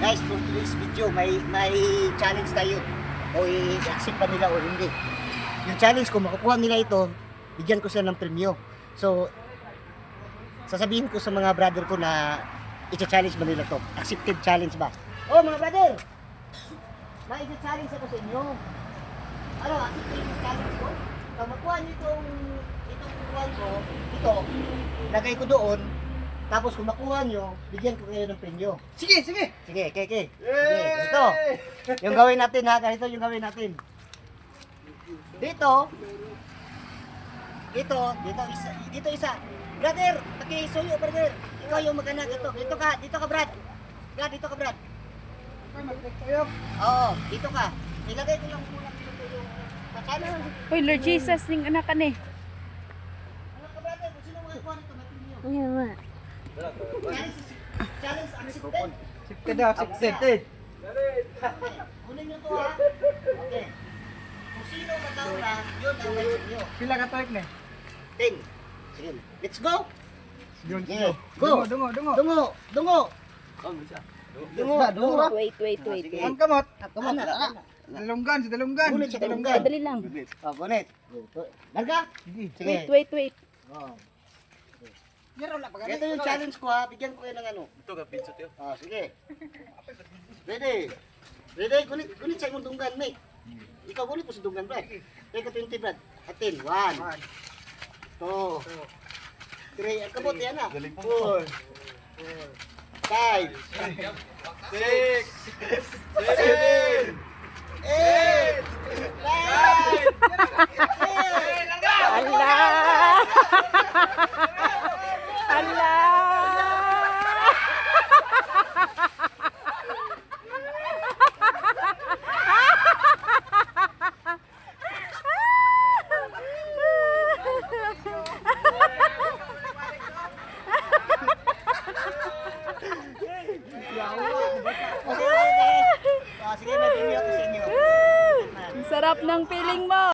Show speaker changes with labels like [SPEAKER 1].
[SPEAKER 1] guys, for today's video, may challenge tayo. O i-accept pa nila o hindi. Yung challenge ko, makukuha nila ito, bigyan ko sila ng premyo. So, sasabihin ko sa mga brother ko na i-challenge ba nila to. Accepted challenge ba? Oh, mga brother! May i-challenge ako sa inyo. Ano, accepted yung challenge ko? So, makuha niyo itong kukuhan ko, ito, lagay ko doon, tapos kung makuha nyo, bigyan ko kayo ng premyo.
[SPEAKER 2] Sige, sige.
[SPEAKER 1] Sige, Sige, ito. Yung gawin natin ha, ganito yung gawin natin. Dito, dito isa. Brother, pakisuyo brother. Ikaw yung mag-anak ito. Dito ka Brad. Brad, dito ka Brad. Oo, dito ka. Ilagay ko lang muna dito yung kasama.
[SPEAKER 3] Uy, Lord Jesus, ning anak ka ni.
[SPEAKER 1] Anak ka brother, kung sino mga kuha nito, may premyo.
[SPEAKER 3] Ayaw.
[SPEAKER 1] Challenge accepted.
[SPEAKER 2] Accepted daw, accepted.
[SPEAKER 1] Kunin nyo to ha. Okay. Kung sino matauna, yun ang may premyo.
[SPEAKER 2] Pila ka tarik ni?
[SPEAKER 1] 10. Sige, let's go.
[SPEAKER 2] Yun,
[SPEAKER 1] Yeah.
[SPEAKER 2] Go.
[SPEAKER 1] Go.
[SPEAKER 2] Dungo.
[SPEAKER 1] Dungo. Dungo.
[SPEAKER 3] Wait.
[SPEAKER 2] Ang kamot.
[SPEAKER 1] Come on.
[SPEAKER 2] Dalunggan, sa dalunggan.
[SPEAKER 1] Gunit sa dalunggan.
[SPEAKER 3] Madali lang.
[SPEAKER 1] Oh, gunit. Larga. Sige.
[SPEAKER 3] Wait.
[SPEAKER 1] Oh.
[SPEAKER 2] Yaro na pag
[SPEAKER 1] Ito yung challenge ko ha. Bigyan ko kayo ng ano.
[SPEAKER 4] Ito ka pizza tiyo.
[SPEAKER 1] Oh, sige. Ready. Gunit sa imong dunggan, mate. Ikaw gunit mo sa dunggan, Brad. Take a 20, Brad. Atin. 1. 2. 3. Ang kabot yan ah. 4. 5.
[SPEAKER 4] 6 7
[SPEAKER 1] 8. 9. Sige, may premyo ako sa inyo.
[SPEAKER 3] Ang sarap ng feeling mo.